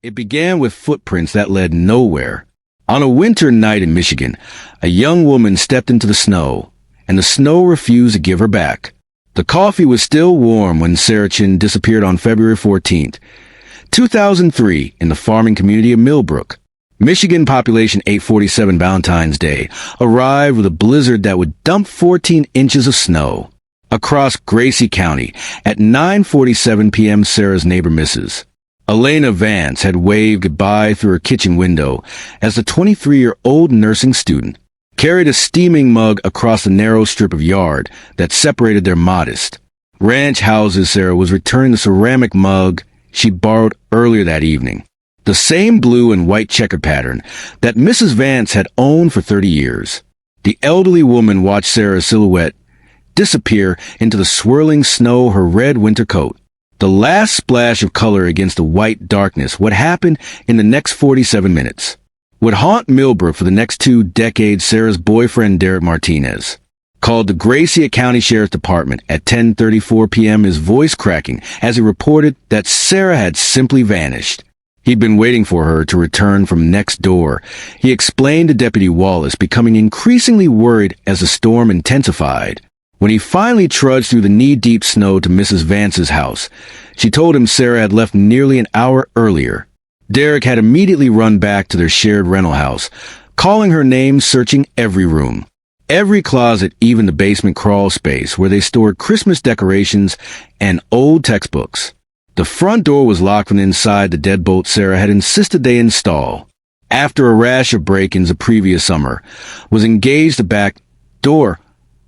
It began with footprints that led nowhere. On a winter night in Michigan, a young woman stepped into the snow, and the snow refused to give her back. The coffee was still warm when Sarah Chen disappeared on February 14th, 2003, in the farming community of Millbrook. Michigan population 847 Valentine's Day arrived with a blizzard that would dump 14 inches of snow. Across Gracie County, at 9:47 p.m., Sarah's neighbor Mrs. Elena Vance had waved goodbye through her kitchen window as the 23-year-old nursing student carried a steaming mug across the narrow strip of yard that separated their modest ranch houses. Sarah was returning the ceramic mug she borrowed earlier that evening, the same blue and white checkered pattern that Mrs. Vance had owned for 30 years. The elderly woman watched Sarah's silhouette disappear into the swirling snow, her red winter coat. The last splash of color against the white darkness, what happened in the next 47 minutes, would haunt Millbrook for the next 2 decades. Sarah's boyfriend, Derek Martinez, called the Gracie County Sheriff's Department at 10:34 p.m., his voice cracking as he reported that Sarah had simply vanished. He'd been waiting for her to return from next door. He explained to Deputy Wallace, becoming increasingly worried as the storm intensified. When he finally trudged through the knee-deep snow to Mrs. Vance's house, she told him Sarah had left nearly an hour earlier. Derek had immediately run back to their shared rental house, calling her name, searching every room, every closet, even the basement crawl space where they stored Christmas decorations and old textbooks. The front door was locked from inside, the deadbolt Sarah had insisted they install. After a rash of break-ins the previous summer was engaged, the back door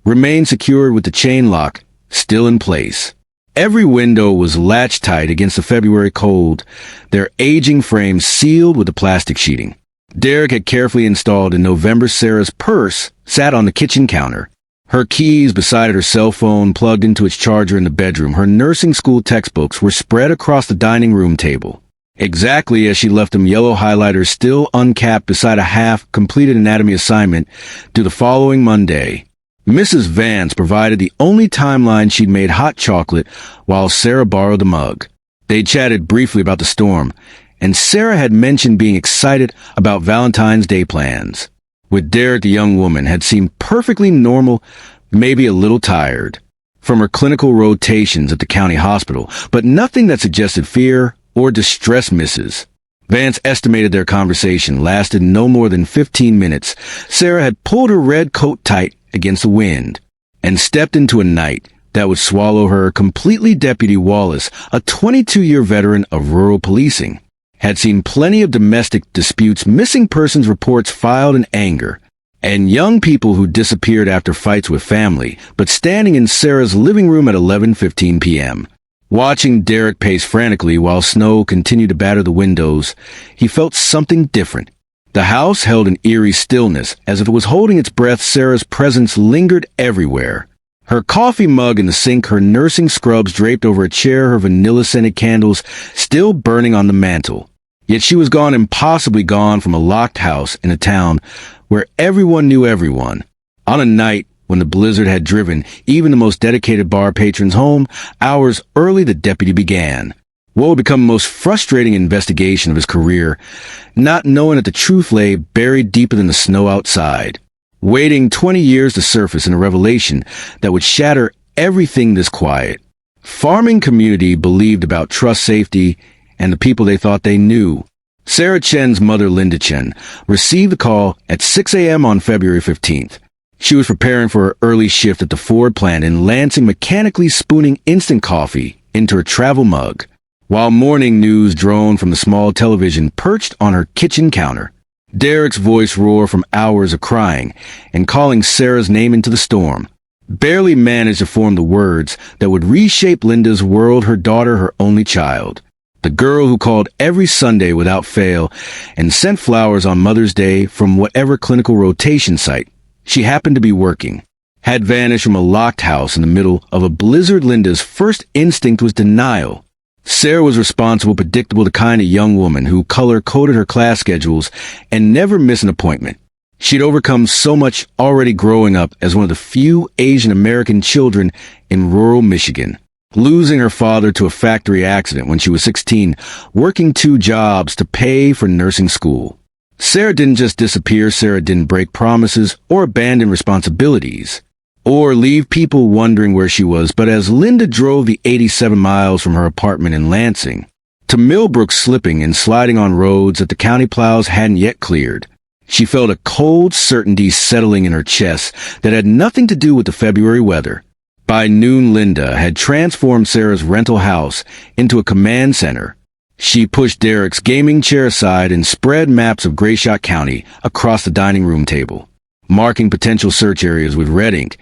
remained secured with the chain lock still in place. Every window was latched tight against the February cold, their aging frames sealed with the plastic sheeting Derek had carefully installed in November. Sarah's purse sat on the kitchen counter, her keys beside her cell phone plugged into its charger in the bedroom. Her nursing school textbooks were spread across the dining room table, exactly as she left them, yellow highlighters still uncapped beside a half-completed anatomy assignment due the following Monday. Mrs. Vance provided the only timeline. She'd made hot chocolate while Sarah borrowed the mug. They chatted briefly about the storm, and Sarah had mentioned being excited about Valentine's Day plans. With Derek, the young woman had seemed perfectly normal, maybe a little tired from her clinical rotations at the county hospital, but nothing that suggested fear or distress. Mrs. Vance estimated their conversation lasted no more than 15 minutes. Sarah had pulled her red coat tight against the wind and stepped into a night that would swallow her completely. Deputy Wallace, a 22-year veteran of rural policing, had seen plenty of domestic disputes, missing persons reports filed in anger, and young people who disappeared after fights with family. But standing in Sarah's living room at 11:15 p.m., watching Derek pace frantically while snow continued to batter the windows, he felt something different. The house held an eerie stillness, as if it was holding its breath. Sarah's presence lingered everywhere. Her coffee mug in the sink, her nursing scrubs draped over a chair, her vanilla-scented candles still burning on the mantel. Yet she was gone, impossibly gone, from a locked house in a town where everyone knew everyone. On a night when the blizzard had driven even the most dedicated bar patrons home, hours early the deputy began what would become the most frustrating investigation of his career, not knowing that the truth lay buried deeper than the snow outside, waiting 20 years to surface in a revelation that would shatter everything this quiet farming community believed about trust, safety, and the people they thought they knew. Sarah Chen's mother, Linda Chen, received the call at 6 a.m. on February 15th. She was preparing for her early shift at the Ford plant in Lansing, mechanically spooning instant coffee into her travel mug, while morning news droned from the small television perched on her kitchen counter. Derek's voice roared from hours of crying and calling Sarah's name into the storm, barely managed to form the words that would reshape Linda's world, her daughter, her only child, the girl who called every Sunday without fail and sent flowers on Mother's Day from whatever clinical rotation site she happened to be working, had vanished from a locked house in the middle of a blizzard. Linda's first instinct was denial. Sarah was responsible, predictable, the kind of young woman who color-coded her class schedules and never missed an appointment. She'd overcome so much already growing up as one of the few Asian American children in rural Michigan. losing her father to a factory accident when she was 16, working 2 jobs to pay for nursing school. Sarah didn't just disappear. Sarah didn't break promises or abandon responsibilities or leave people wondering where she was. But as Linda drove the 87 miles from her apartment in Lansing to Millbrook, slipping and sliding on roads that the county plows hadn't yet cleared, she felt a cold certainty settling in her chest that had nothing to do with the February weather. By noon, Linda had transformed Sarah's rental house into a command center. She pushed Derek's gaming chair aside and spread maps of Grayshot County across the dining room table, marking potential search areas with red ink.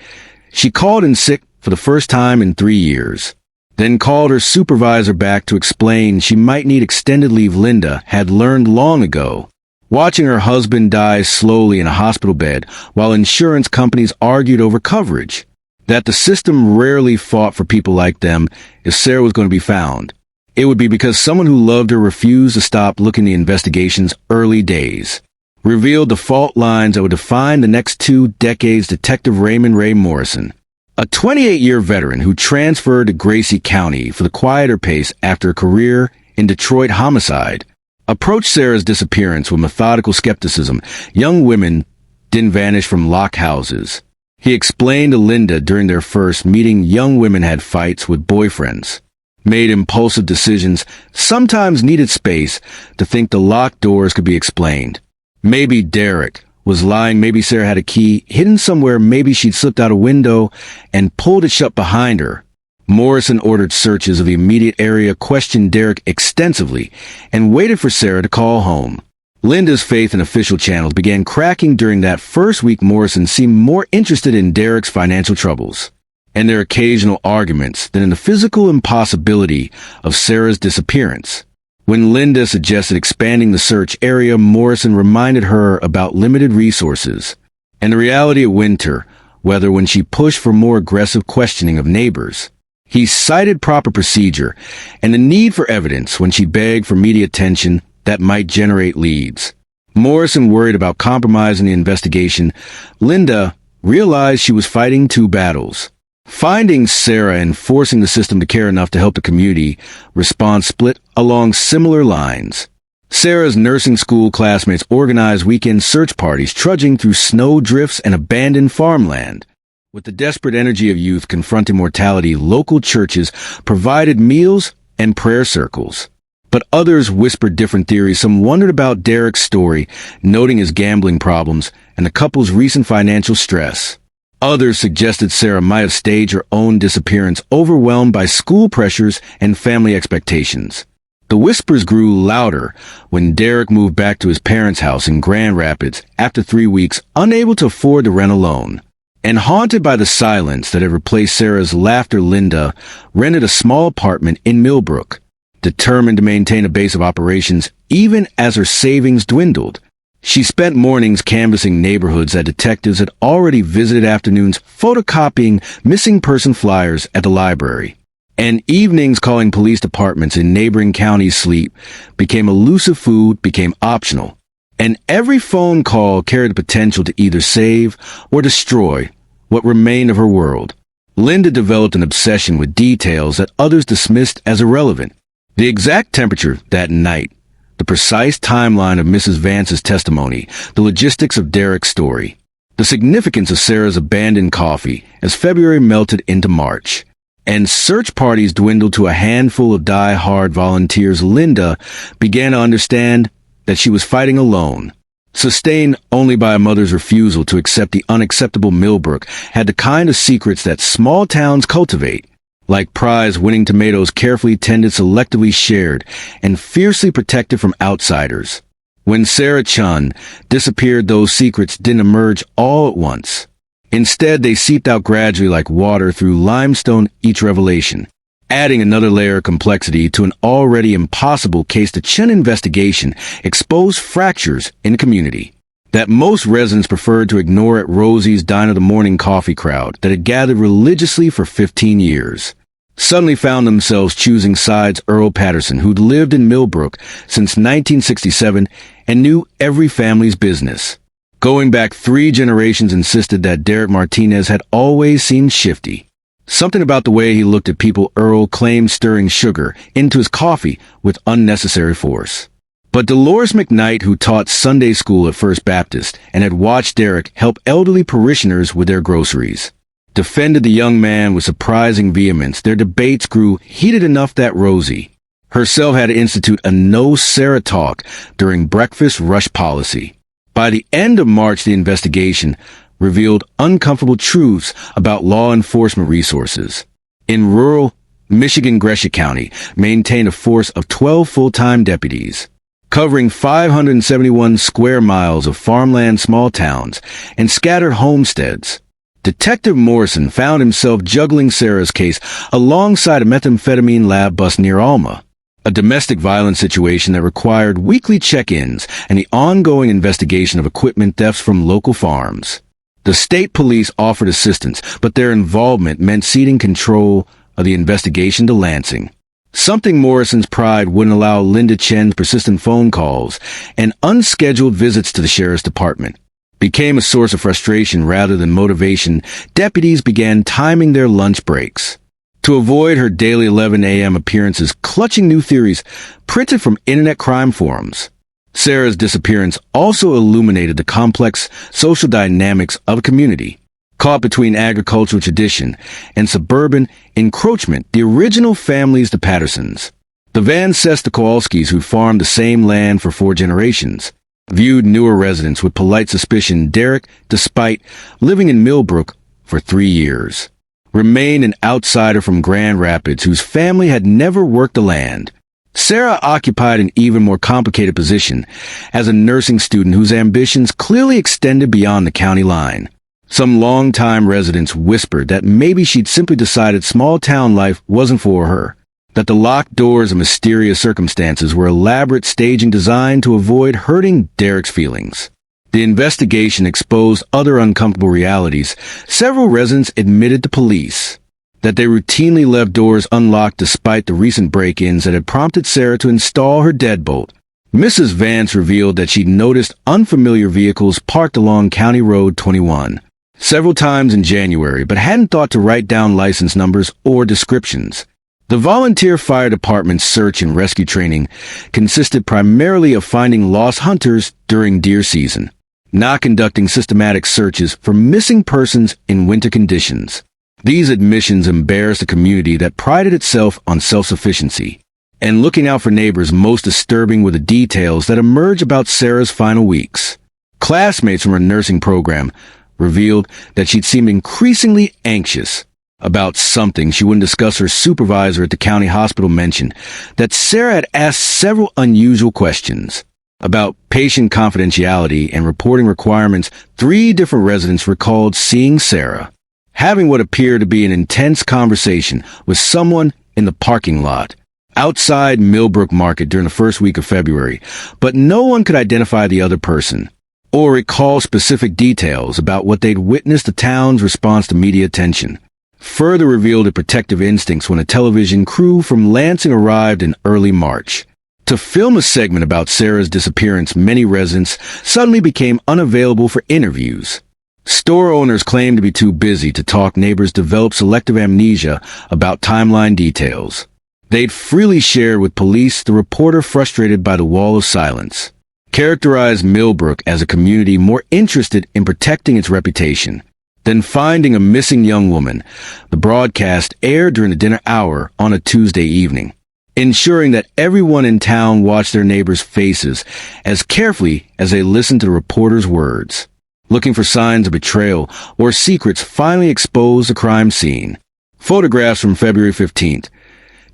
She called in sick for the first time in 3 years, then called her supervisor back to explain she might need extended leave. Linda had learned long ago, watching her husband die slowly in a hospital bed while insurance companies argued over coverage, that the system rarely fought for people like them. If Sarah was going to be found, it would be because someone who loved her refused to stop looking the investigation's early days, revealed the fault lines that would define the next 2 decades. Detective Raymond Ray Morrison, a 28-year veteran who transferred to Gracie County for the quieter pace after a career in Detroit homicide, approached Sarah's disappearance with methodical skepticism. Young women didn't vanish from lock houses. He explained to Linda during their first meeting, young women had fights with boyfriends, made impulsive decisions, sometimes needed space to think. The locked doors could be explained. Maybe Derek was lying. Maybe Sarah had a key hidden somewhere. Maybe she'd slipped out a window and pulled it shut behind her. Morrison ordered searches of the immediate area, questioned Derek extensively, and waited for Sarah to call home. Linda's faith in official channels began cracking during that first week. Morrison seemed more interested in Derek's financial troubles and their occasional arguments than in the physical impossibility of Sarah's disappearance. When Linda suggested expanding the search area, Morrison reminded her about limited resources and the reality of winter weather when she pushed for more aggressive questioning of neighbors. He cited proper procedure and the need for evidence when she begged for media attention that might generate leads. Morrison worried about compromising the investigation. Linda realized she was fighting 2 battles: finding Sarah and forcing the system to care enough to help the community. Response split along similar lines. Sarah's nursing school classmates organized weekend search parties, trudging through snow drifts and abandoned farmland. With the desperate energy of youth confronting mortality, local churches provided meals and prayer circles. But others whispered different theories. Some wondered about Derek's story, noting his gambling problems and the couple's recent financial stress. Others suggested Sarah might have staged her own disappearance, overwhelmed by school pressures and family expectations. The whispers grew louder when Derek moved back to his parents' house in Grand Rapids after 3 weeks, unable to afford the rent alone. And haunted by the silence that had replaced Sarah's laughter, Linda rented a small apartment in Millbrook, determined to maintain a base of operations even as her savings dwindled. She spent mornings canvassing neighborhoods that detectives had already visited, afternoons photocopying missing person flyers at the library, and evenings calling police departments in neighboring counties. Sleep became elusive, food became optional, and every phone call carried the potential to either save or destroy what remained of her world. Linda developed an obsession with details that others dismissed as irrelevant. The exact temperature that night, the precise timeline of Mrs. Vance's testimony, the logistics of Derek's story, the significance of Sarah's abandoned coffee as February melted into March, and search parties dwindled to a handful of die-hard volunteers. Linda began to understand that she was fighting alone. Sustained only by a mother's refusal to accept the unacceptable, Millbrook had the kind of secrets that small towns cultivate, like prize-winning tomatoes, carefully tended, selectively shared, and fiercely protected from outsiders. When Sarah Chen disappeared, those secrets didn't emerge all at once. Instead, they seeped out gradually like water through limestone, each revelation adding another layer of complexity to an already impossible case. The Chen investigation exposed fractures in the community that most residents preferred to ignore. At Rosie's Dine of the Morning coffee crowd that had gathered religiously for 15 years suddenly found themselves choosing sides. Earl Patterson, who'd lived in Millbrook since 1967 and knew every family's business, going back 3 generations, insisted that Derek Martinez had always seemed shifty. Something about the way he looked at people Earl claimed stirring sugar into his coffee with unnecessary force. But Dolores McKnight, who taught Sunday school at First Baptist and had watched Derek help elderly parishioners with their groceries, defended the young man with surprising vehemence. Their debates grew heated enough that Rosie herself had to institute a no Sarah talk during breakfast rush policy. By the end of March, the investigation revealed uncomfortable truths about law enforcement resources. In rural Michigan, Gresham County maintained a force of 12 full-time deputies, covering 571 square miles of farmland, small towns, and scattered homesteads. Detective Morrison found himself juggling Sarah's case alongside a methamphetamine lab bust near Alma, a domestic violence situation that required weekly check-ins and the ongoing investigation of equipment thefts from local farms. The state police offered assistance, but their involvement meant ceding control of the investigation to Lansing. Something Morrison's pride wouldn't allow. Linda Chen's persistent phone calls and unscheduled visits to the sheriff's department became a source of frustration rather than motivation. Deputies began timing their lunch breaks to avoid her daily 11 a.m. appearances, clutching new theories printed from internet crime forums. Sarah's disappearance also illuminated the complex social dynamics of a community caught between agricultural tradition and suburban encroachment. The original families, the Pattersons, the Vances, the Kowalskis, who farmed the same land for 4 generations, viewed newer residents with polite suspicion. Derek, despite living in Millbrook for 3 years, remained an outsider from Grand Rapids whose family had never worked the land. Sarah occupied an even more complicated position as a nursing student whose ambitions clearly extended beyond the county line. Some longtime residents whispered that maybe she'd simply decided small-town life wasn't for her, that the locked doors of mysterious circumstances were elaborate staging designed to avoid hurting Derek's feelings. The investigation exposed other uncomfortable realities. Several residents admitted to police that they routinely left doors unlocked despite the recent break-ins that had prompted Sarah to install her deadbolt. Mrs. Vance revealed that she'd noticed unfamiliar vehicles parked along County Road 21 several times in January, but hadn't thought to write down license numbers or descriptions. The volunteer fire department's search and rescue training consisted primarily of finding lost hunters during deer season, not conducting systematic searches for missing persons in winter conditions. These admissions embarrassed a community that prided itself on self-sufficiency and looking out for neighbors. Most disturbing were the details that emerged about Sarah's final weeks. Classmates from her nursing program revealed that she'd seemed increasingly anxious about something she wouldn't discuss. Her supervisor at the county hospital mentioned that Sarah had asked several unusual questions about patient confidentiality and reporting requirements. 3 different residents recalled seeing Sarah having what appeared to be an intense conversation with someone in the parking lot outside Millbrook Market during the first week of February, but no one could identify the other person or recall specific details about what they'd witnessed. The town's response to media attention further revealed its protective instincts when a television crew from Lansing arrived in early March to film a segment about Sarah's disappearance. Many residents suddenly became unavailable for interviews. Store owners claimed to be too busy to talk. Neighbors developed selective amnesia about timeline details they'd freely shared with police. The reporter, frustrated by the wall of silence, characterized Millbrook as a community more interested in protecting its reputation than finding a missing young woman. The broadcast aired during the dinner hour on a Tuesday evening, ensuring that everyone in town watched their neighbors' faces as carefully as they listened to the reporter's words. Looking for signs of betrayal or secrets finally exposed the crime scene. Photographs from February 15th,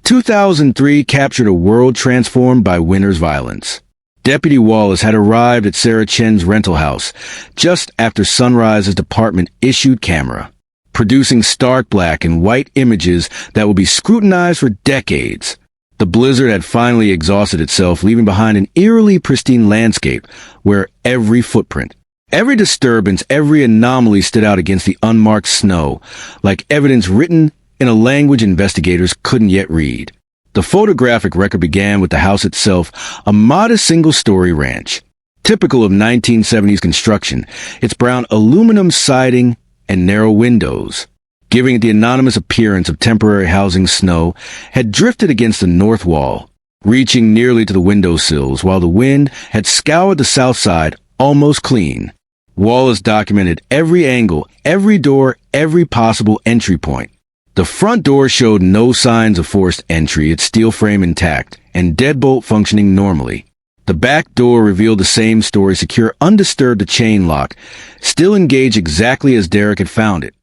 2003 captured a world transformed by winter's violence. Deputy Wallace had arrived at Sarah Chen's rental house just after sunrise. Department issued camera, producing stark black and white images that will be scrutinized for decades. The blizzard had finally exhausted itself, leaving behind an eerily pristine landscape where every footprint, every disturbance, every anomaly stood out against the unmarked snow, like evidence written in a language investigators couldn't yet read. The photographic record began with the house itself, a modest single-story ranch. Typical of 1970s construction, its brown aluminum siding and narrow windows giving it the anonymous appearance of temporary housing. Snow had drifted against the north wall, reaching nearly to the windowsills, while the wind had scoured the south side almost clean. Wallace documented every angle, every door, every possible entry point. The front door showed no signs of forced entry, its steel frame intact, and deadbolt functioning normally. The back door revealed the same story, secure, undisturbed, the chain lock, still engaged exactly as Derek had found it.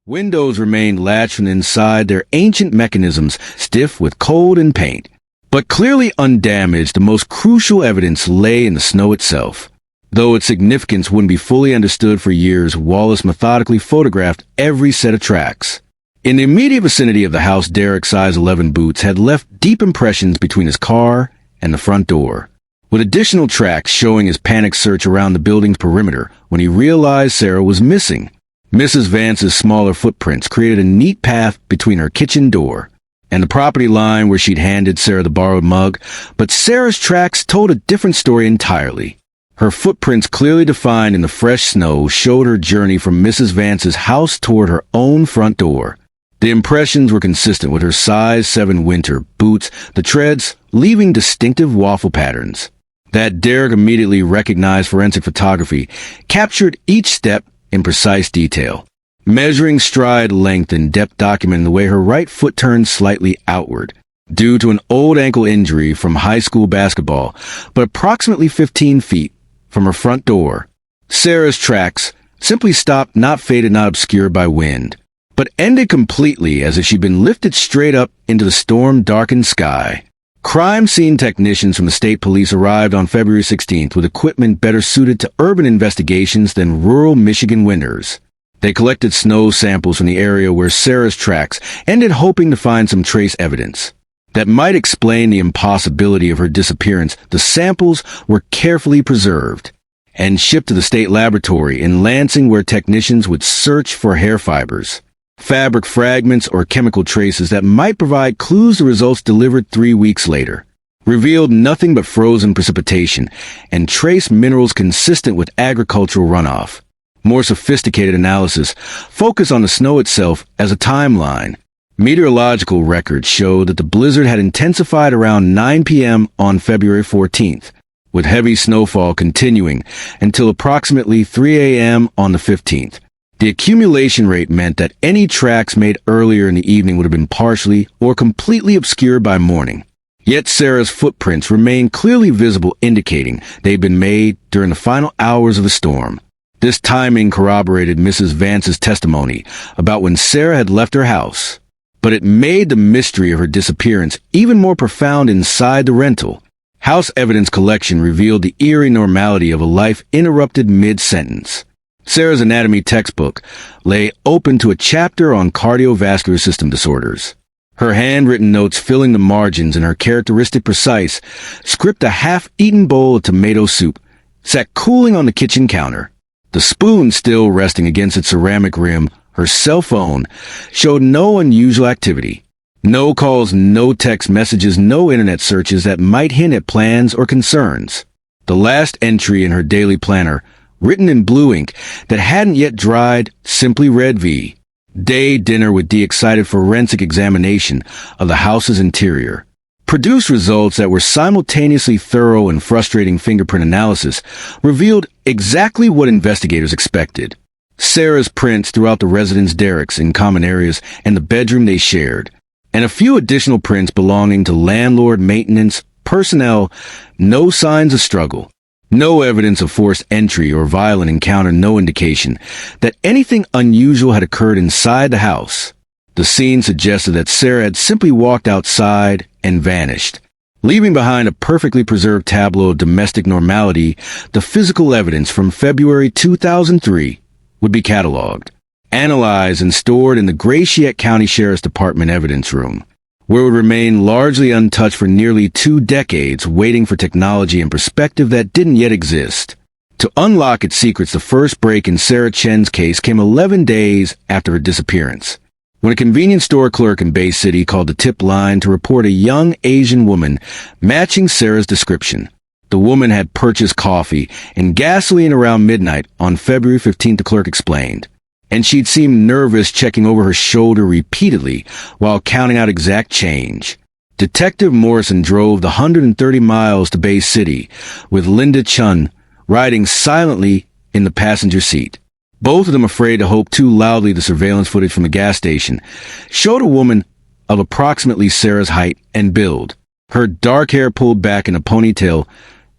Windows remained latched from inside, their ancient mechanisms stiff with cold and paint. But clearly undamaged, the most crucial evidence lay in the snow itself. Though its significance wouldn't be fully understood for years, Wallace methodically photographed every set of tracks. In the immediate vicinity of the house, Derek's size 11 boots had left deep impressions between his car and the front door, with additional tracks showing his panicked search around the building's perimeter when he realized Sarah was missing. Mrs. Vance's smaller footprints created a neat path between her kitchen door and the property line where she'd handed Sarah the borrowed mug, but Sarah's tracks told a different story entirely. Her footprints, clearly defined in the fresh snow, showed her journey from Mrs. Vance's house toward her own front door. The impressions were consistent with her size 7 winter boots, the treads leaving distinctive waffle patterns that Derek immediately recognized. Forensic photography captured each step in precise detail, measuring stride length and depth, documenting the way her right foot turned slightly outward due to an old ankle injury from high school basketball, but approximately 15 feet from her front door. Sarah's tracks simply stopped, not faded, not obscured by wind, but ended completely as if she'd been lifted straight up into the storm-darkened sky. Crime scene technicians from the state police arrived on February 16th with equipment better suited to urban investigations than rural Michigan winters. They collected snow samples from the area where Sarah's tracks ended, hoping to find some trace evidence that might explain the impossibility of her disappearance. The samples were carefully preserved and shipped to the state laboratory in Lansing, where technicians would search for hair fibers, fabric fragments, or chemical traces that might provide clues. The results, delivered 3 weeks later, revealed nothing but frozen precipitation and trace minerals consistent with agricultural runoff. More sophisticated analysis focused on the snow itself as a timeline. Meteorological records showed that the blizzard had intensified around 9 p.m. on February 14th, with heavy snowfall continuing until approximately 3 a.m. on the 15th. The accumulation rate meant that any tracks made earlier in the evening would have been partially or completely obscured by morning. Yet Sarah's footprints remained clearly visible, indicating they'd been made during the final hours of the storm. This timing corroborated Mrs. Vance's testimony about when Sarah had left her house, but it made the mystery of her disappearance even more profound. Inside the rental house evidence collection revealed the eerie normality of a life interrupted mid-sentence. Sarah's anatomy textbook lay open to a chapter on cardiovascular system disorders, her handwritten notes filling the margins, and her characteristic precise script. A half-eaten bowl of tomato soup sat cooling on the kitchen counter, the spoon still resting against its ceramic rim. Her cell phone showed no unusual activity. No calls, no text messages, no internet searches that might hint at plans or concerns. The last entry in her daily planner, written in blue ink that hadn't yet dried, simply read V. Day dinner with D. Excited forensic examination of the house's interior produced results that were simultaneously thorough and frustrating. Fingerprint analysis revealed exactly what investigators expected. Sarah's prints throughout the residence, Derek's in common areas, and the bedroom they shared, and a few additional prints belonging to landlord, maintenance, personnel. No signs of struggle. No evidence of forced entry or violent encounter. No indication that anything unusual had occurred inside the house. The scene suggested that Sarah had simply walked outside and vanished, leaving behind a perfectly preserved tableau of domestic normality. The physical evidence from February 2003 would be cataloged, analyzed, and stored in the Gratiot County Sheriff's Department evidence room, where it would remain largely untouched for nearly 2 decades, waiting for technology and perspective that didn't yet exist to unlock its secrets. The first break in Sarah Chen's case came 11 days after her disappearance, when a convenience store clerk in Bay City called the tip line to report a young Asian woman matching Sarah's description. The woman had purchased coffee and gasoline around midnight on February 15th, the clerk explained, and she'd seemed nervous, checking over her shoulder repeatedly while counting out exact change. Detective Morrison drove the 130 miles to Bay City, with Linda Chen riding silently in the passenger seat. Both of them, afraid to hope too loudly, the surveillance footage from the gas station showed a woman of approximately Sarah's height and build, her dark hair pulled back in a ponytail,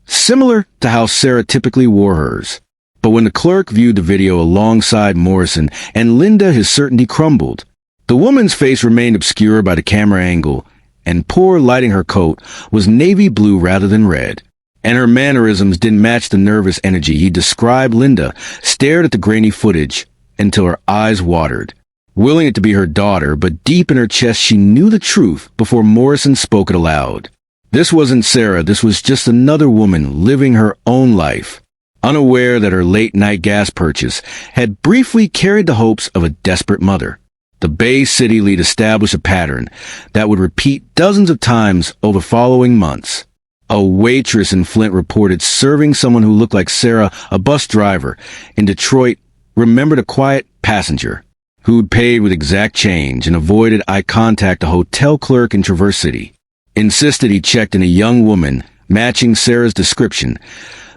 similar to how Sarah typically wore hers. But when the clerk viewed the video alongside Morrison and Linda, his certainty crumbled. The woman's face remained obscured by the camera angle, and poor lighting her coat was navy blue rather than red. And her mannerisms didn't match the nervous energy he described. Linda stared at the grainy footage until her eyes watered, willing it to be her daughter, but deep in her chest she knew the truth before Morrison spoke it aloud. This wasn't Sarah, this was just another woman living her own life, unaware that her late-night gas purchase had briefly carried the hopes of a desperate mother. The Bay City lead established a pattern that would repeat dozens of times over following months. A waitress in Flint reported serving someone who looked like Sarah. A bus driver in Detroit remembered a quiet passenger who'd paid with exact change and avoided eye contact. A hotel clerk in Traverse City insisted he checked in a young woman matching Sarah's description,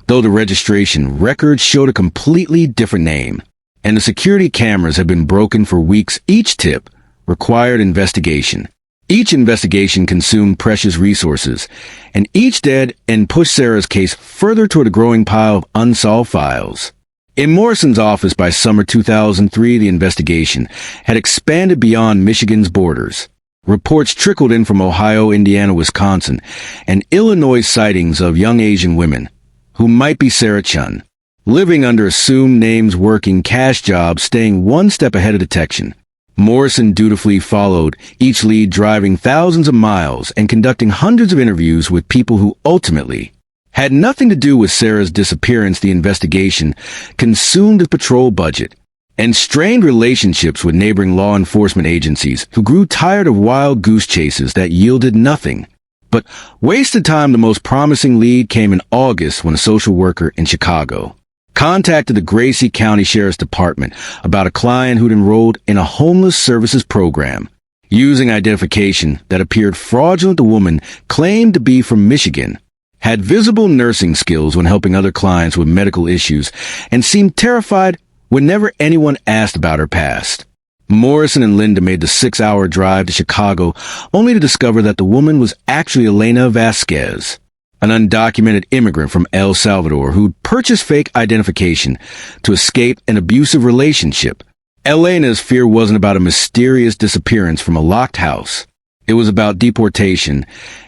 though the registration records showed a completely different name. And the security cameras had been broken for weeks. Each tip required investigation. Each investigation consumed precious resources, and each dead end pushed Sarah's case further toward a growing pile of unsolved files. In Morrison's office by summer 2003, the investigation had expanded beyond Michigan's borders. Reports trickled in from Ohio, Indiana, Wisconsin, and Illinois sightings of young Asian women who might be Sarah Chen, living under assumed names, working cash jobs, staying one step ahead of detection. Morrison dutifully followed each lead, driving thousands of miles and conducting hundreds of interviews with people who ultimately had nothing to do with Sarah's disappearance. The investigation consumed the patrol budget and strained relationships with neighboring law enforcement agencies who grew tired of wild goose chases that yielded nothing but wasted time. The most promising lead came in August when a social worker in Chicago contacted the Gracie County Sheriff's Department about a client who'd enrolled in a homeless services program. Using identification that appeared fraudulent, the woman claimed to be from Michigan, had visible nursing skills when helping other clients with medical issues, and seemed terrified whenever anyone asked about her past. Morrison and Linda made the 6-hour drive to Chicago, only to discover that the woman was actually Elena Vasquez, an undocumented immigrant from El Salvador who'd purchased fake identification to escape an abusive relationship. Elena's fear wasn't about a mysterious disappearance from a locked house. It was about deportation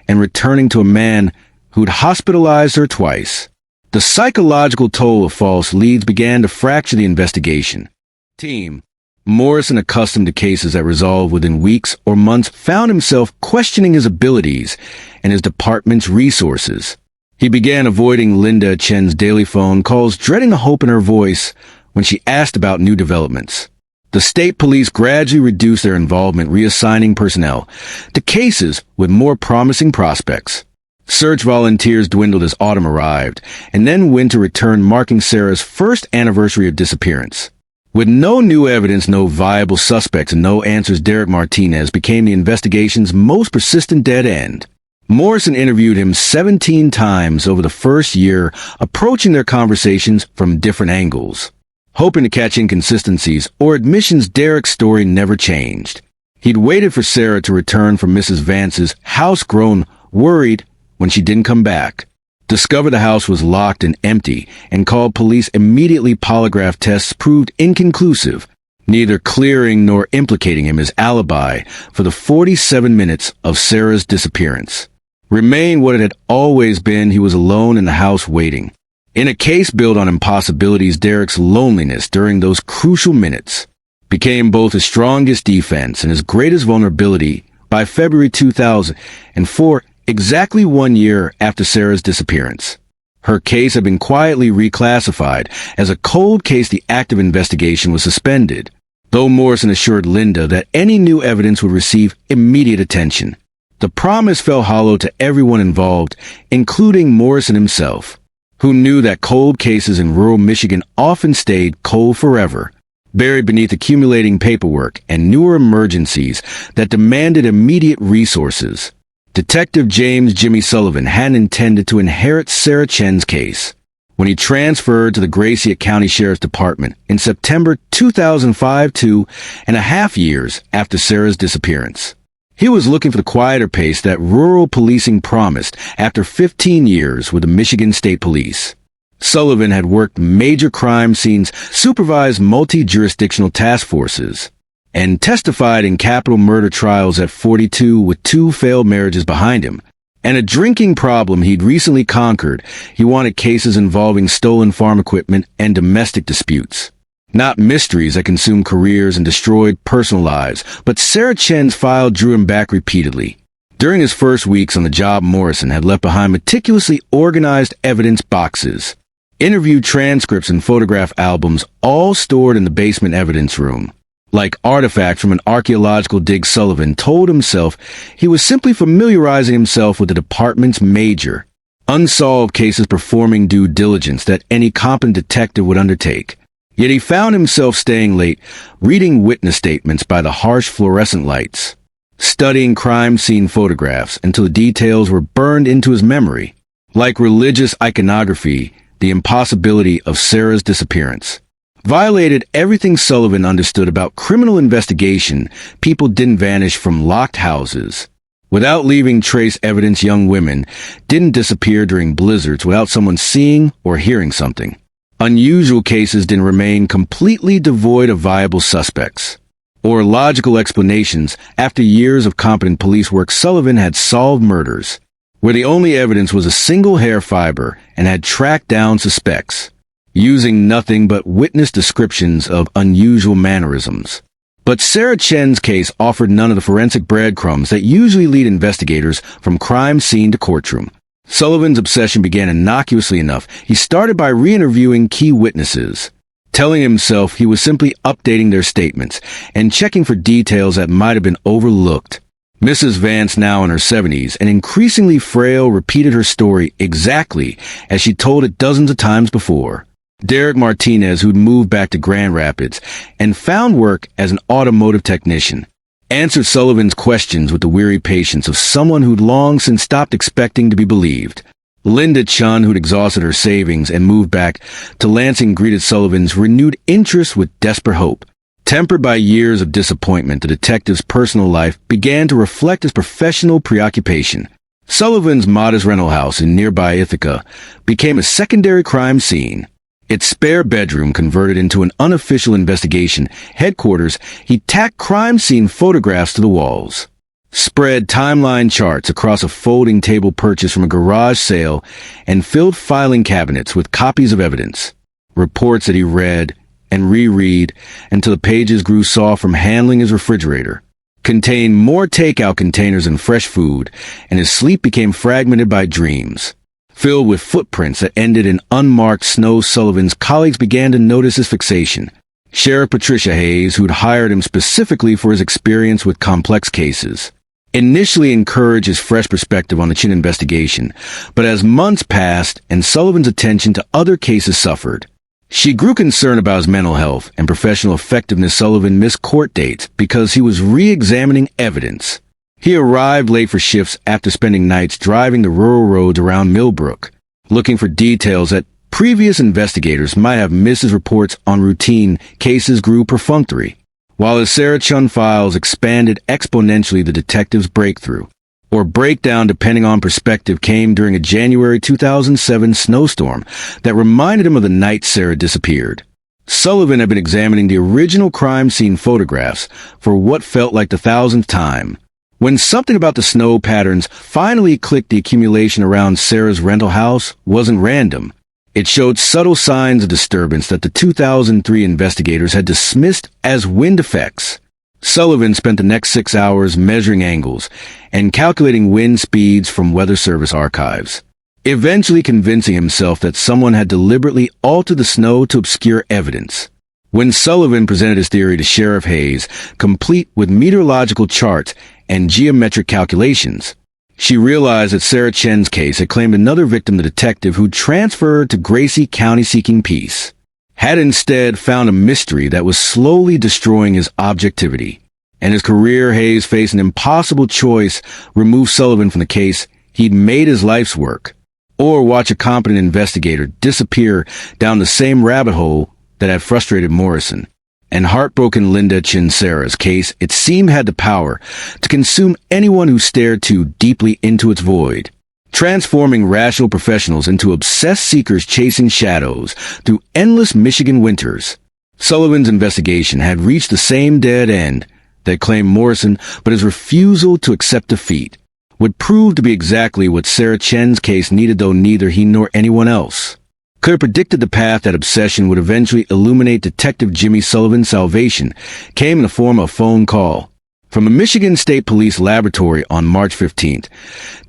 and returning to a man who'd hospitalized her twice. The psychological toll of false leads began to fracture the investigation team. Morrison, accustomed to cases that resolved within weeks or months, found himself questioning his abilities and his department's resources. He began avoiding Linda Chen's daily phone calls, dreading the hope in her voice when she asked about new developments. The state police gradually reduced their involvement, reassigning personnel to cases with more promising prospects. Search volunteers dwindled as autumn arrived, and then winter returned, marking Sarah's first anniversary of disappearance. With no new evidence, no viable suspects, and no answers, Derek Martinez became the investigation's most persistent dead end. Morrison interviewed him 17 times over the first year, approaching their conversations from different angles. Hoping to catch inconsistencies or admissions, Derek's story never changed. He'd waited for Sarah to return from Mrs. Vance's house, grown worried when she didn't come back. Discovered the house was locked and empty, and called police immediately. Polygraph tests proved inconclusive, neither clearing nor implicating him. His alibi for the 47 minutes of Sarah's disappearance remained what it had always been. He was alone in the house waiting. In a case built on impossibilities, Derek's loneliness during those crucial minutes became both his strongest defense and his greatest vulnerability. By February 2004, exactly 1 year after Sarah's disappearance, her case had been quietly reclassified as a cold case. The active investigation was suspended, though Morrison assured Linda that any new evidence would receive immediate attention. The promise fell hollow to everyone involved, including Morrison himself, who knew that cold cases in rural Michigan often stayed cold forever. buried beneath accumulating paperwork and newer emergencies that demanded immediate resources. Detective James "Jimmy" Sullivan hadn't intended to inherit Sarah Chen's case. When he transferred to the Gracie County Sheriff's Department in September 2005, 2.5 years after Sarah's disappearance. He was looking for the quieter pace that rural policing promised after 15 years with the Michigan State Police. Sullivan had worked major crime scenes, supervised multi-jurisdictional task forces, and testified in capital murder trials at 42 with 2 failed marriages behind him. And a drinking problem he'd recently conquered. He wanted cases involving stolen farm equipment and domestic disputes. Not mysteries that consumed careers and destroyed personal lives, but Sarah Chen's file drew him back repeatedly. During his first weeks on the job, Morrison had left behind meticulously organized evidence boxes, interview transcripts and photograph albums, all stored in the basement evidence room. Like artifacts from an archaeological dig, Sullivan told himself he was simply familiarizing himself with the department's major, unsolved cases, performing due diligence that any competent detective would undertake. Yet he found himself staying late, reading witness statements by the harsh fluorescent lights, studying crime scene photographs until the details were burned into his memory. Like religious iconography, the impossibility of Sarah's disappearance violated everything Sullivan understood about criminal investigation. People didn't vanish from locked houses without leaving trace evidence. Young women didn't disappear during blizzards without someone seeing or hearing something. Unusual cases didn't remain completely devoid of viable suspects or logical explanations. After years of competent police work, Sullivan had solved murders where the only evidence was a single hair fiber and had tracked down suspects using nothing but witness descriptions of unusual mannerisms. But Sarah Chen's case offered none of the forensic breadcrumbs that usually lead investigators from crime scene to courtroom. Sullivan's obsession began innocuously enough. He started by re-interviewing key witnesses, telling himself he was simply updating their statements and checking for details that might have been overlooked. Mrs. Vance, now in her 70s and increasingly frail, repeated her story exactly as she told it dozens of times before. Derek Martinez, who'd moved back to Grand Rapids and found work as an automotive technician, answered Sullivan's questions with the weary patience of someone who'd long since stopped expecting to be believed. Linda Chun, who'd exhausted her savings and moved back to Lansing, greeted Sullivan's renewed interest with desperate hope. Tempered by years of disappointment, the detective's personal life began to reflect his professional preoccupation. Sullivan's modest rental house in nearby Ithaca became a secondary crime scene. Its spare bedroom converted into an unofficial investigation headquarters. He tacked crime scene photographs to the walls, spread timeline charts across a folding table purchased from a garage sale, and filled filing cabinets with copies of evidence, reports that he read and reread until the pages grew soft from handling his refrigerator, contained more takeout containers and fresh food, and his sleep became fragmented by dreams filled with footprints that ended in unmarked snow. Sullivan's colleagues began to notice his fixation. Sheriff Patricia Hayes, who'd hired him specifically for his experience with complex cases, initially encouraged his fresh perspective on the Chin investigation, but as months passed and Sullivan's attention to other cases suffered, she grew concerned about his mental health and professional effectiveness. Sullivan missed court dates because he was re-examining evidence. He arrived late for shifts after spending nights driving the rural roads around Millbrook, looking for details that previous investigators might have missed. His reports on routine cases grew perfunctory, while his Sarah Chen files expanded exponentially. The detective's breakthrough, or breakdown depending on perspective, came during a January 2007 snowstorm that reminded him of the night Sarah disappeared. Sullivan had been examining the original crime scene photographs for what felt like the 1,000th time, when something about the snow patterns finally clicked. The accumulation around Sarah's rental house wasn't random. It showed subtle signs of disturbance that the 2003 investigators had dismissed as wind effects. Sullivan spent the next 6 hours measuring angles and calculating wind speeds from Weather Service archives, eventually convincing himself that someone had deliberately altered the snow to obscure evidence. When Sullivan presented his theory to Sheriff Hayes, complete with meteorological charts and geometric calculations, she realized that Sarah Chen's case had claimed another victim, the detective who transferred to Gracie County seeking peace, had instead found a mystery that was slowly destroying his objectivity. And his career, Hayes faced an impossible choice: remove Sullivan from the case he'd made his life's work, or watch a competent investigator disappear down the same rabbit hole that had frustrated Morrison. And heartbroken Linda Chinsera's case, it seemed, had the power to consume anyone who stared too deeply into its void, transforming rational professionals into obsessed seekers chasing shadows through endless Michigan winters. Sullivan's investigation had reached the same dead end that claimed Morrison, but his refusal to accept defeat would prove to be exactly what Sarah Chen's case needed, though neither he nor anyone else could have predicted the path that obsession would eventually illuminate. Detective Jimmy Sullivan's salvation came in the form of a phone call from the Michigan State Police Laboratory on March 15,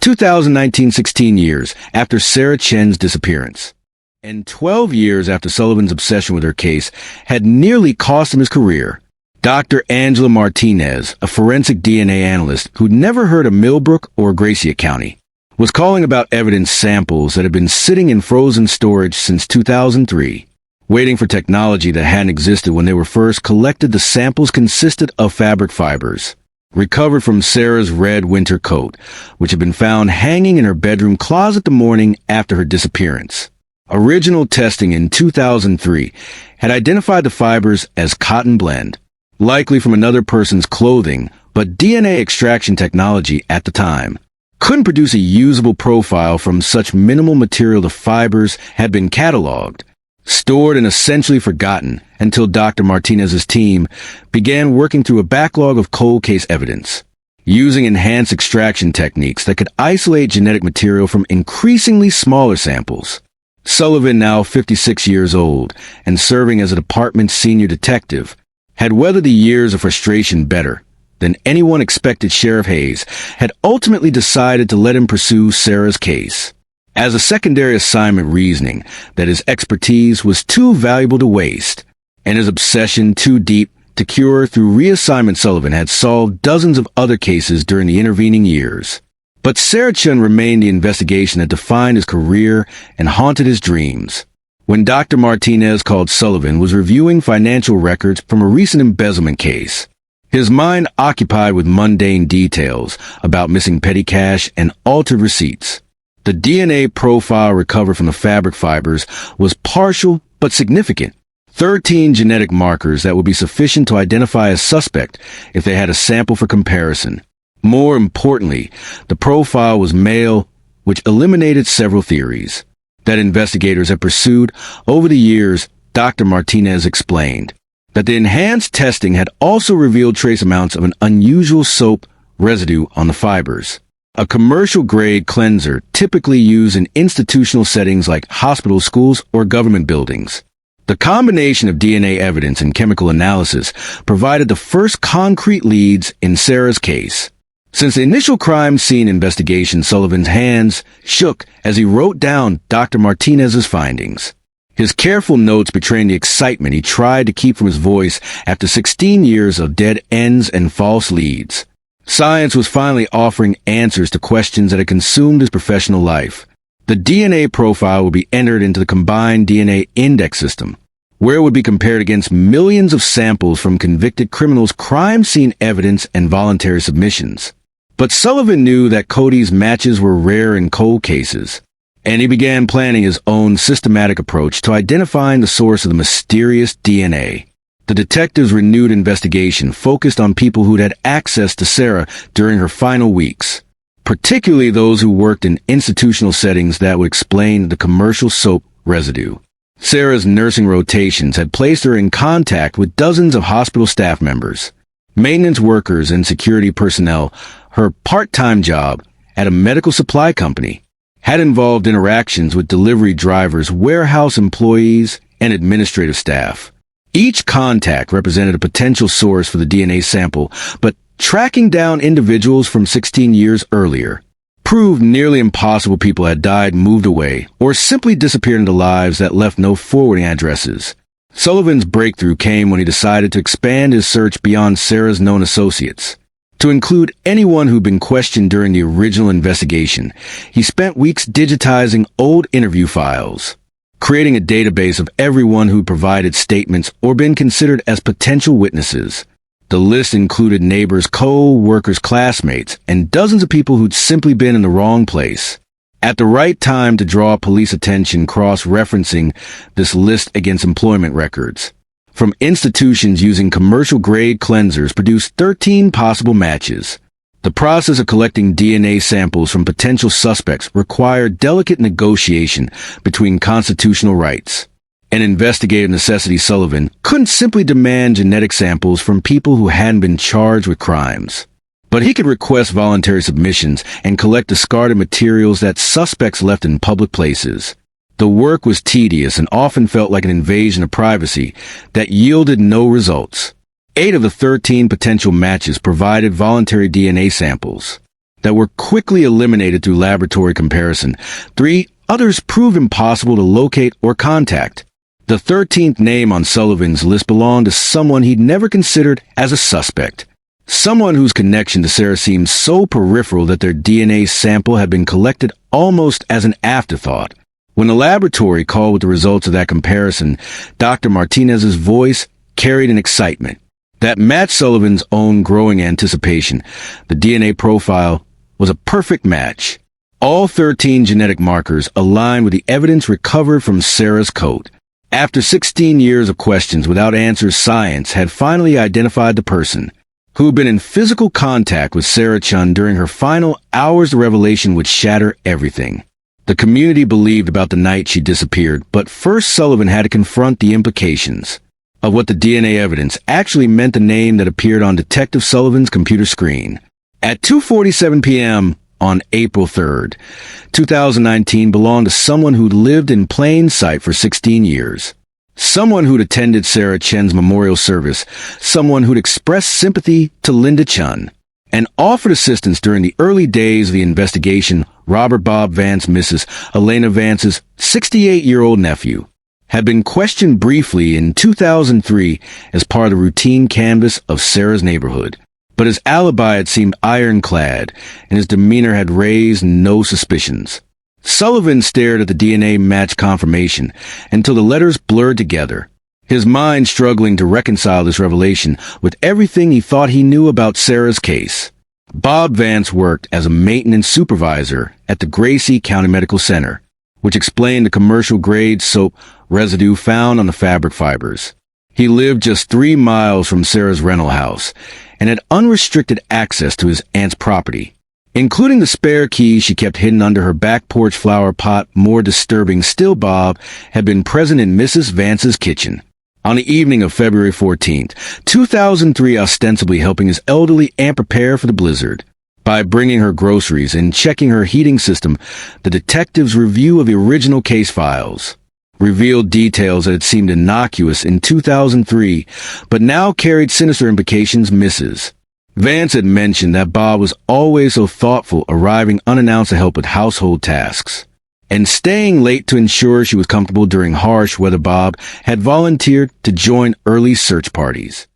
2019, 16 years after Sarah Chen's disappearance, and 12 years after Sullivan's obsession with her case had nearly cost him his career. Dr. Angela Martinez, a forensic DNA analyst who'd never heard of Millbrook or Gratiot County, was calling about evidence samples that had been sitting in frozen storage since 2003, waiting for technology that hadn't existed when they were first collected. The samples consisted of fabric fibers recovered from Sarah's red winter coat, which had been found hanging in her bedroom closet the morning after her disappearance. Original testing in 2003 had identified the fibers as cotton blend, likely from another person's clothing, but DNA extraction technology at the time couldn't produce a usable profile from such minimal material. The fibers had been cataloged, stored, and essentially forgotten until Dr. Martinez's team began working through a backlog of cold case evidence, using enhanced extraction techniques that could isolate genetic material from increasingly smaller samples. Sullivan, now 56 years old and serving as a department senior detective, had weathered the years of frustration better than anyone expected. Sheriff Hayes had ultimately decided to let him pursue Sarah's case as a secondary assignment, reasoning that his expertise was too valuable to waste and his obsession too deep to cure through reassignment. Sullivan had solved dozens of other cases during the intervening years, but Sarah Chen remained the investigation that defined his career and haunted his dreams. When Dr. Martinez called, Sullivan was reviewing financial records from a recent embezzlement case, his mind occupied with mundane details about missing petty cash and altered receipts. The DNA profile recovered from the fabric fibers was partial but significant: 13 genetic markers that would be sufficient to identify a suspect if they had a sample for comparison. More importantly, the profile was male, which eliminated several theories that investigators had pursued over the years. Dr. Martinez explained that the enhanced testing had also revealed trace amounts of an unusual soap residue on the fibers, a commercial-grade cleanser typically used in institutional settings like hospitals, schools, or government buildings. The combination of DNA evidence and chemical analysis provided the first concrete leads in Sarah's case. Since the initial crime scene investigation, Sullivan's hands shook as he wrote down Dr. Martinez's findings, his careful notes betraying the excitement he tried to keep from his voice after 16 years of dead ends and false leads. Science was finally offering answers to questions that had consumed his professional life. The DNA profile would be entered into the combined DNA index system, where it would be compared against millions of samples from convicted criminals' crime scene evidence and voluntary submissions. But Sullivan knew that Cody's matches were rare in cold cases, and he began planning his own systematic approach to identifying the source of the mysterious DNA. The detectives' renewed investigation focused on people who'd had access to Sarah during her final weeks, particularly those who worked in institutional settings that would explain the commercial soap residue. Sarah's nursing rotations had placed her in contact with dozens of hospital staff members, maintenance workers, and security personnel. Her part-time job at a medical supply company had involved interactions with delivery drivers, warehouse employees, and administrative staff. Each contact represented a potential source for the DNA sample, but tracking down individuals from 16 years earlier proved nearly impossible. People had died, moved away, or simply disappeared into lives that left no forwarding addresses. Sullivan's breakthrough came when he decided to expand his search beyond Sarah's known associates, to include anyone who'd been questioned during the original investigation. He spent weeks digitizing old interview files, creating a database of everyone who provided statements or been considered as potential witnesses. The list included neighbors, co-workers, classmates, and dozens of people who'd simply been in the wrong place at the right time to draw police attention, cross-referencing this list against employment records from institutions using commercial-grade cleansers produced 13 possible matches. The process of collecting DNA samples from potential suspects required delicate negotiation between constitutional rights. An investigative necessity, Sullivan couldn't simply demand genetic samples from people who hadn't been charged with crimes. But he could request voluntary submissions and collect discarded materials that suspects left in public places. The work was tedious and often felt like an invasion of privacy that yielded no results. 8 of the 13 potential matches provided voluntary DNA samples that were quickly eliminated through laboratory comparison. 3 others proved impossible to locate or contact. The 13th name on Sullivan's list belonged to someone he'd never considered as a suspect. Someone whose connection to Sarah seemed so peripheral that their DNA sample had been collected almost as an afterthought. When the laboratory called with the results of that comparison, Dr. Martinez's voice carried an excitement that matched Sullivan's own growing anticipation. The DNA profile was a perfect match. All 13 genetic markers aligned with the evidence recovered from Sarah's coat. After 16 years of questions without answers, science had finally identified the person who had been in physical contact with Sarah Chen during her final hours. The revelation would shatter everything the community believed about the night she disappeared, but first Sullivan had to confront the implications of what the DNA evidence actually meant. The name that appeared on Detective Sullivan's computer screen at 2:47 p.m. on April 3rd, 2019 belonged to someone who'd lived in plain sight for 16 years. Someone who'd attended Sarah Chen's memorial service, someone who'd expressed sympathy to Linda Chen, and offered assistance during the early days of the investigation. Robert Bob Vance, Mrs. Elena Vance's 68-year-old nephew, had been questioned briefly in 2003 as part of the routine canvass of Sarah's neighborhood. But his alibi had seemed ironclad, and his demeanor had raised no suspicions. Sullivan stared at the DNA match confirmation until the letters blurred together, his mind struggling to reconcile this revelation with everything he thought he knew about Sarah's case. Bob Vance worked as a maintenance supervisor at the Gracie County Medical Center, which explained the commercial-grade soap residue found on the fabric fibers. He lived just 3 miles from Sarah's rental house and had unrestricted access to his aunt's property, including the spare key she kept hidden under her back porch flower pot. More disturbing still, Bob had been present in Mrs. Vance's kitchen on the evening of February 14th, 2003, ostensibly helping his elderly aunt prepare for the blizzard. By bringing her groceries and checking her heating system, the detective's review of the original case files revealed details that had seemed innocuous in 2003, but now carried sinister implications. Mrs. Vance had mentioned that Bob was always so thoughtful, arriving unannounced to help with household tasks and staying late to ensure she was comfortable during harsh weather. Bob had volunteered to join early search parties,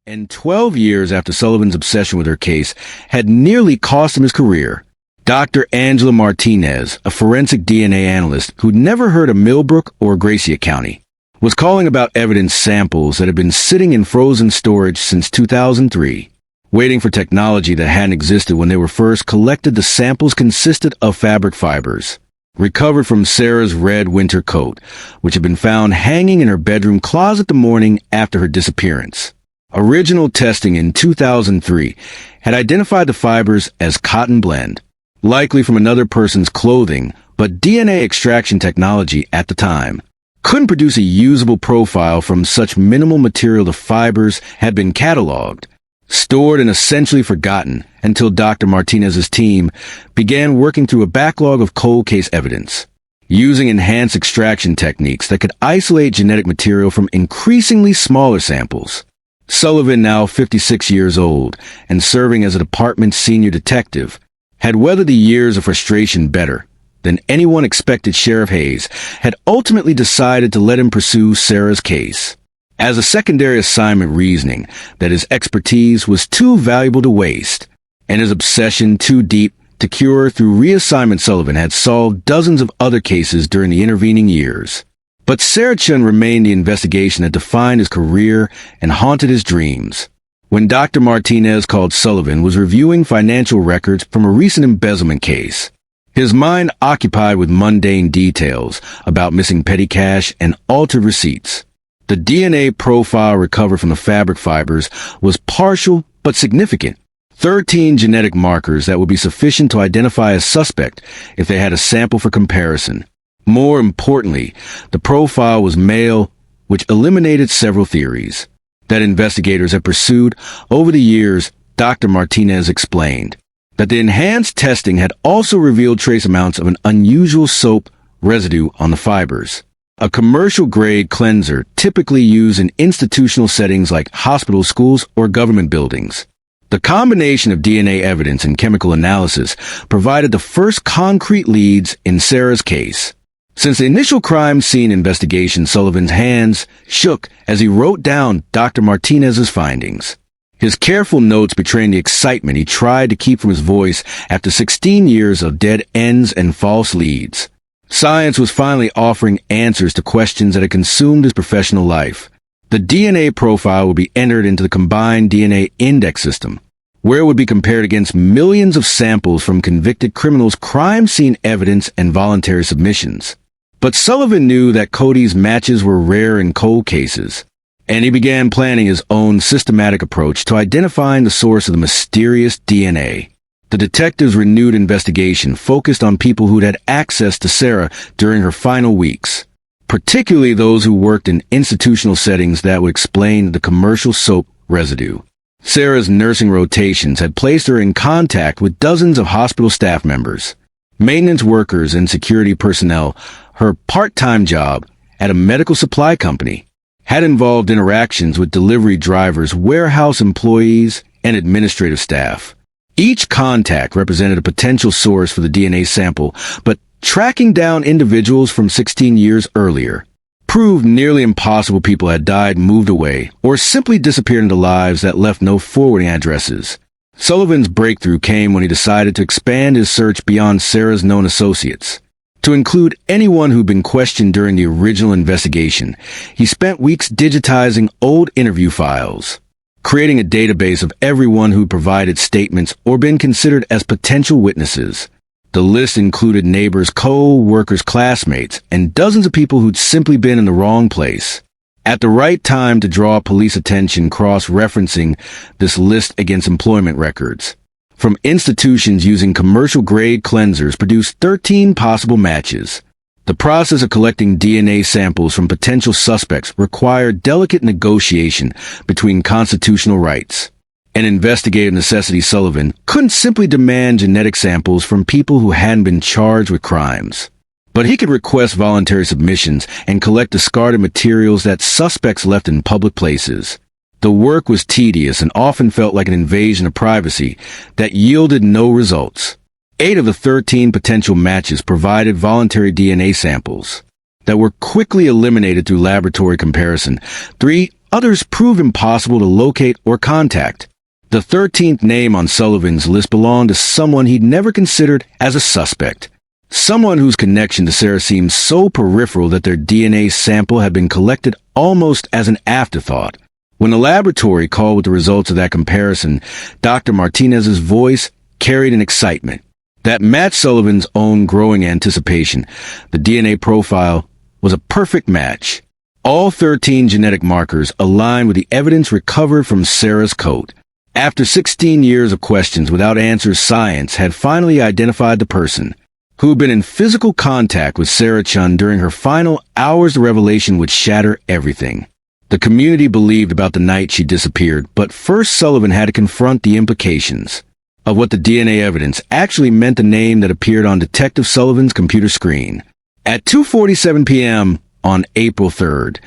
and 12 years after Sullivan's obsession with her case had nearly cost him his career, Dr. Angela Martinez, a forensic DNA analyst who'd never heard of Millbrook or Gracie County, was calling about evidence samples that had been sitting in frozen storage since 2003, waiting for technology that hadn't existed when they were first collected. The samples consisted of fabric fibers recovered from Sarah's red winter coat, which had been found hanging in her bedroom closet the morning after her disappearance. Original testing in 2003 had identified the fibers as cotton blend, likely from another person's clothing, but DNA extraction technology at the time couldn't produce a usable profile from such minimal material. The fibers had been cataloged, stored, and essentially forgotten until Dr. Martinez's team began working through a backlog of cold case evidence, using enhanced extraction techniques that could isolate genetic material from increasingly smaller samples. Sullivan, now 56 years old and serving as a department senior detective, had weathered the years of frustration better than anyone expected. Sheriff Hayes had ultimately decided to let him pursue Sarah's case as a secondary assignment, reasoning that his expertise was too valuable to waste and his obsession too deep to cure through reassignment. Sullivan had solved dozens of other cases during the intervening years, But Sarah Chen remained the investigation that defined his career and haunted his dreams. When Dr. Martinez called Sullivan was reviewing financial records from a recent embezzlement case, his mind occupied with mundane details about missing petty cash and altered receipts. The DNA profile recovered from the fabric fibers was partial but significant. 13 genetic markers that would be sufficient to identify a suspect if they had a sample for comparison. More importantly, the profile was male, which eliminated several theories that investigators had pursued over the years. Dr. Martinez explained that the enhanced testing had also revealed trace amounts of an unusual soap residue on the fibers, a commercial-grade cleanser typically used in institutional settings like hospitals, schools, or government buildings. The combination of DNA evidence and chemical analysis provided the first concrete leads in Sarah's case. Since the initial crime scene investigation, Sullivan's hands shook as he wrote down Dr. Martinez's findings. His careful notes betraying the excitement he tried to keep from his voice after 16 years of dead ends and false leads. Science was finally offering answers to questions that had consumed his professional life. The DNA profile would be entered into the combined DNA index system, where it would be compared against millions of samples from convicted criminals' crime scene evidence and voluntary submissions. But Sullivan knew that Cody's matches were rare in cold cases, and he began planning his own systematic approach to identifying the source of the mysterious DNA. The detectives' renewed investigation focused on people who'd had access to Sarah during her final weeks, particularly those who worked in institutional settings that would explain the commercial soap residue. Sarah's nursing rotations had placed her in contact with dozens of hospital staff members, maintenance workers, and security personnel. Her part-time job at a medical supply company had involved interactions with delivery drivers, warehouse employees, and administrative staff. Each contact represented a potential source for the DNA sample, but tracking down individuals from 16 years earlier proved nearly impossible. People had died, moved away, or simply disappeared into lives that left no forwarding addresses. Sullivan's breakthrough came when he decided to expand his search beyond Sarah's known associates, to include anyone who'd been questioned during the original investigation. He spent weeks digitizing old interview files, creating a database of everyone who provided statements or been considered as potential witnesses. The list included neighbors, co-workers, classmates, and dozens of people who'd simply been in the wrong place at the right time to draw police attention, cross-referencing this list against employment records from institutions using commercial-grade cleansers produced 13 possible matches. The process of collecting DNA samples from potential suspects required delicate negotiation between constitutional rights and investigative necessity. Sullivan couldn't simply demand genetic samples from people who hadn't been charged with crimes, but he could request voluntary submissions and collect discarded materials that suspects left in public places. The work was tedious and often felt like an invasion of privacy that yielded no results. 8 of the 13 potential matches provided voluntary DNA samples that were quickly eliminated through laboratory comparison. 3 others proved impossible to locate or contact. The 13th name on Sullivan's list belonged to someone he'd never considered as a suspect, someone whose connection to Sarah seemed so peripheral that their DNA sample had been collected almost as an afterthought. When the laboratory called with the results of that comparison, Dr. Martinez's voice carried an excitement that matched Sullivan's own growing anticipation. The DNA profile was a perfect match. All 13 genetic markers aligned with the evidence recovered from Sarah's coat. After 16 years of questions without answers, science had finally identified the person who had been in physical contact with Sarah Chen during her final hours. The revelation would shatter everything the community believed about the night she disappeared, but first Sullivan had to confront the implications of what the DNA evidence actually meant. The name that appeared on Detective Sullivan's computer screen at 2:47 p.m. on April 3rd,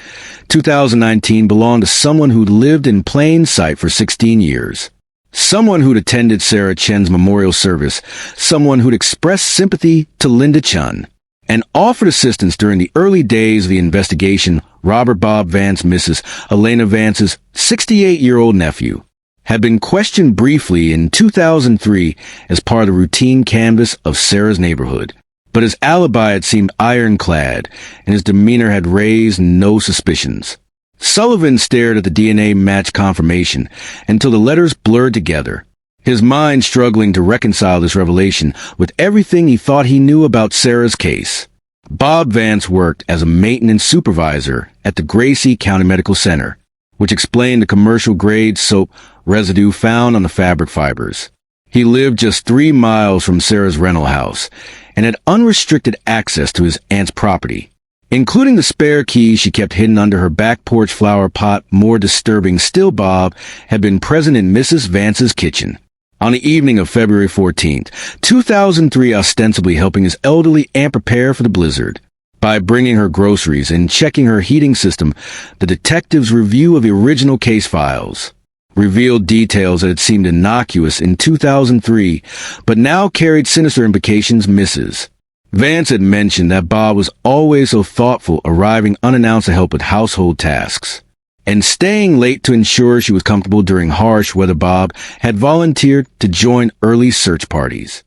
2019 belonged to someone who'd lived in plain sight for 16 years. Someone who'd attended Sarah Chen's memorial service, someone who'd expressed sympathy to Linda Chen and offered assistance during the early days of the investigation. Robert Bob Vance, Mrs. Elena Vance's 68-year-old nephew, had been questioned briefly in 2003 as part of the routine canvass of Sarah's neighborhood. But his alibi had seemed ironclad, and his demeanor had raised no suspicions. Sullivan stared at the DNA match confirmation until the letters blurred together, his mind struggling to reconcile this revelation with everything he thought he knew about Sarah's case. Bob Vance worked as a maintenance supervisor at the Gracie County Medical Center, which explained the commercial-grade soap residue found on the fabric fibers. He lived just 3 miles from Sarah's rental house and had unrestricted access to his aunt's property, including the spare key she kept hidden under her back porch flower pot. More disturbing still, Bob had been present in Mrs. Vance's kitchen on the evening of February 14th, 2003, ostensibly helping his elderly aunt prepare for the blizzard. By bringing her groceries and checking her heating system, the detective's review of the original case files revealed details that had seemed innocuous in 2003, but now carried sinister implications. Mrs. Vance had mentioned that Bob was always so thoughtful, arriving unannounced to help with household tasks and staying late to ensure she was comfortable during harsh weather. Bob had volunteered to join early search parties.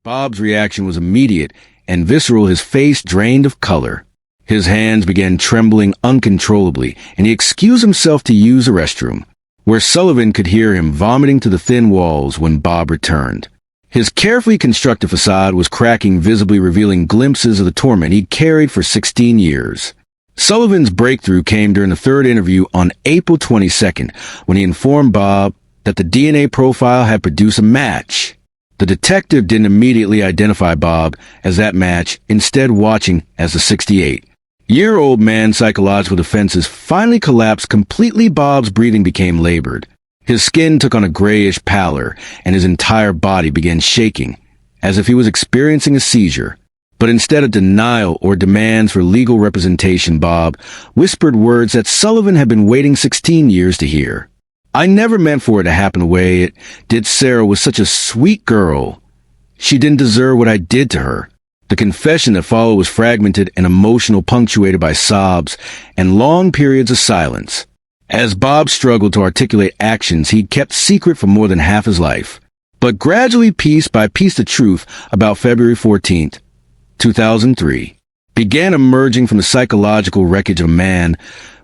Bob's reaction was immediate and visceral, his face drained of color. His hands began trembling uncontrollably, and he excused himself to use the restroom, where Sullivan could hear him vomiting to the thin walls when Bob returned. His carefully constructed facade was cracking visibly, revealing glimpses of the torment he'd carried for 16 years. Sullivan's breakthrough came during the third interview on April 22nd, when he informed Bob that the DNA profile had produced a match. The detective didn't immediately identify Bob as that match, instead watching as the 68-year-old man's psychological defenses finally collapsed completely. Bob's breathing became labored. His skin took on a grayish pallor, and his entire body began shaking, as if he was experiencing a seizure. But instead of denial or demands for legal representation, Bob whispered words that Sullivan had been waiting 16 years to hear. "I never meant for it to happen the way it did. Sarah was such a sweet girl. She didn't deserve what I did to her." The confession that followed was fragmented and emotional, punctuated by sobs and long periods of silence, as Bob struggled to articulate actions he'd kept secret for more than half his life. But gradually, piece by piece, the truth about February 14th, 2003, began emerging from the psychological wreckage of a man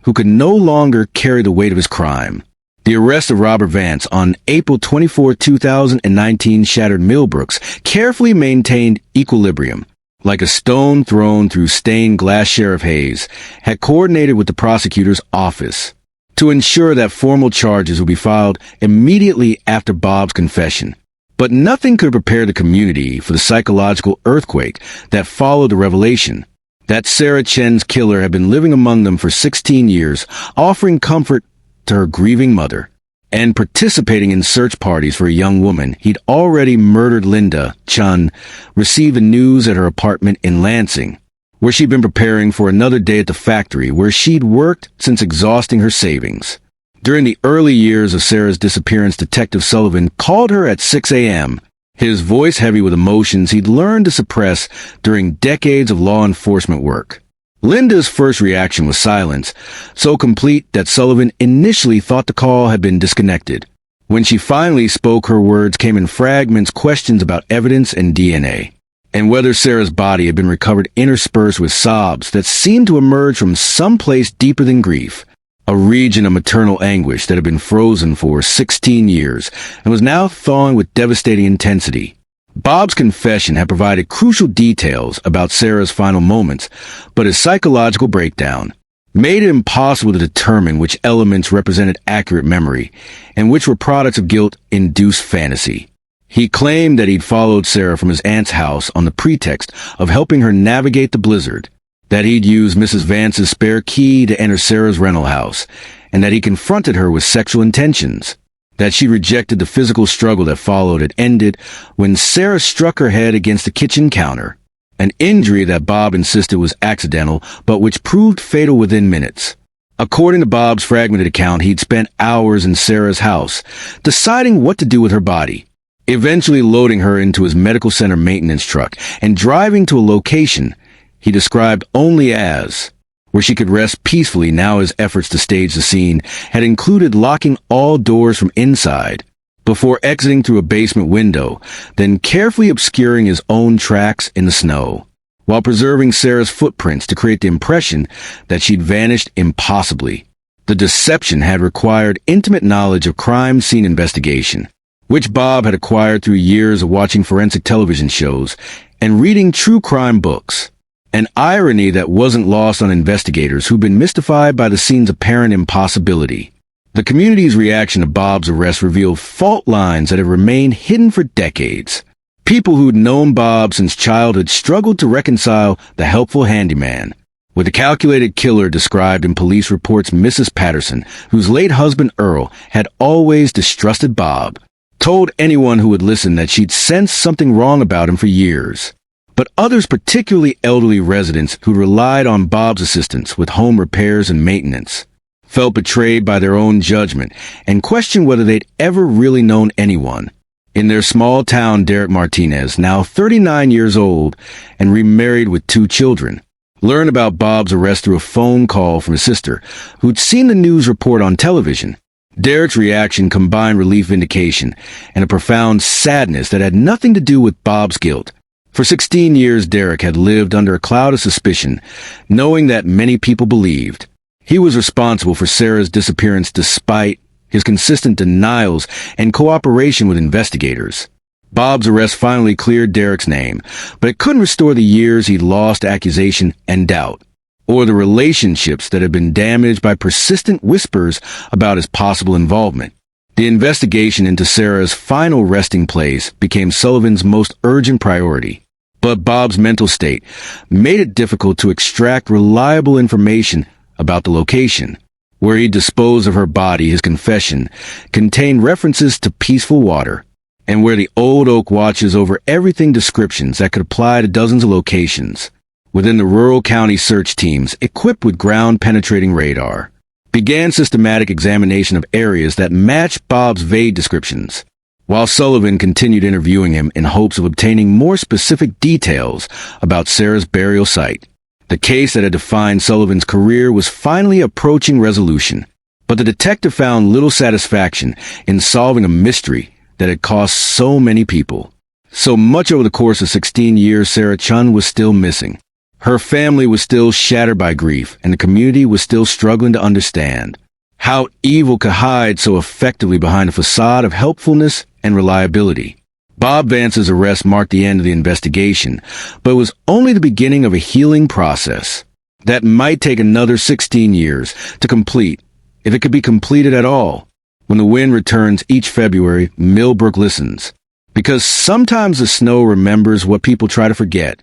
who could no longer carry the weight of his crime. The arrest of Robert Vance on April 24, 2019 shattered Millbrook's carefully maintained equilibrium. Like a stone thrown through stained glass, Sheriff Hayes had coordinated with the prosecutor's office to ensure that formal charges would be filed immediately after Bob's confession. But nothing could prepare the community for the psychological earthquake that followed the revelation that Sarah Chen's killer had been living among them for 16 years, offering comfort to her grieving mother, and participating in search parties for a young woman he'd already murdered. Linda Chun received the news at her apartment in Lansing, where she'd been preparing for another day at the factory where she'd worked since exhausting her savings. During the early years of Sarah's disappearance, Detective Sullivan called her at 6 a.m., his voice heavy with emotions he'd learned to suppress during decades of law enforcement work. Linda's first reaction was silence, so complete that Sullivan initially thought the call had been disconnected. When she finally spoke, her words came in fragments, questions about evidence and DNA, and whether Sarah's body had been recovered, interspersed with sobs that seemed to emerge from someplace deeper than grief, a region of maternal anguish that had been frozen for 16 years and was now thawing with devastating intensity. Bob's confession had provided crucial details about Sarah's final moments, but his psychological breakdown made it impossible to determine which elements represented accurate memory and which were products of guilt-induced fantasy. He claimed that he'd followed Sarah from his aunt's house on the pretext of helping her navigate the blizzard, that he'd used Mrs. Vance's spare key to enter Sarah's rental house, and that he confronted her with sexual intentions, that she rejected the physical struggle that followed had ended when Sarah struck her head against the kitchen counter, an injury that Bob insisted was accidental, but which proved fatal within minutes. According to Bob's fragmented account, he'd spent hours in Sarah's house, deciding what to do with her body, eventually loading her into his medical center maintenance truck and driving to a location he described only as where she could rest peacefully. Now his efforts to stage the scene had included locking all doors from inside before exiting through a basement window, then carefully obscuring his own tracks in the snow. while preserving Sarah's footprints to create the impression that she'd vanished impossibly. The deception had required intimate knowledge of crime scene investigation, which Bob had acquired through years of watching forensic television shows and reading true crime books. An irony that wasn't lost on investigators who'd been mystified by the scene's apparent impossibility. The community's reaction to Bob's arrest revealed fault lines that had remained hidden for decades. People who'd known Bob since childhood struggled to reconcile the helpful handyman with the calculated killer described in police reports. Mrs. Patterson, whose late husband Earl had always distrusted Bob, told anyone who would listen that she'd sensed something wrong about him for years. But others, particularly elderly residents who relied on Bob's assistance with home repairs and maintenance, felt betrayed by their own judgment and questioned whether they'd ever really known anyone. In their small town, Derek Martinez, now 39 years old and remarried with 2 children, learned about Bob's arrest through a phone call from his sister, who'd seen the news report on television. Derek's reaction combined relief, vindication, and a profound sadness that had nothing to do with Bob's guilt. For 16 years, Derek had lived under a cloud of suspicion, knowing that many people believed he was responsible for Sarah's disappearance despite his consistent denials and cooperation with investigators. Bob's arrest finally cleared Derek's name, but it couldn't restore the years he'd lost to accusation and doubt, or the relationships that had been damaged by persistent whispers about his possible involvement. The investigation into Sarah's final resting place became Sullivan's most urgent priority, but Bob's mental state made it difficult to extract reliable information about the location where he disposed of her body. His confession contained references to peaceful water, and where the old oak watches over everything, descriptions that could apply to dozens of locations. Within the rural county, search teams, equipped with ground-penetrating radar, began systematic examination of areas that matched Bob's vague descriptions, while Sullivan continued interviewing him in hopes of obtaining more specific details about Sarah's burial site. The case that had defined Sullivan's career was finally approaching resolution, but the detective found little satisfaction in solving a mystery that had cost so many people. So much over the course of 16 years, Sarah Chen was still missing. Her family was still shattered by grief, and the community was still struggling to understand how evil could hide so effectively behind a facade of helpfulness and reliability. Bob Vance's arrest marked the end of the investigation, but it was only the beginning of a healing process that might take another 16 years to complete, if it could be completed at all. When the wind returns each February, Millbrook listens, because sometimes the snow remembers what people try to forget.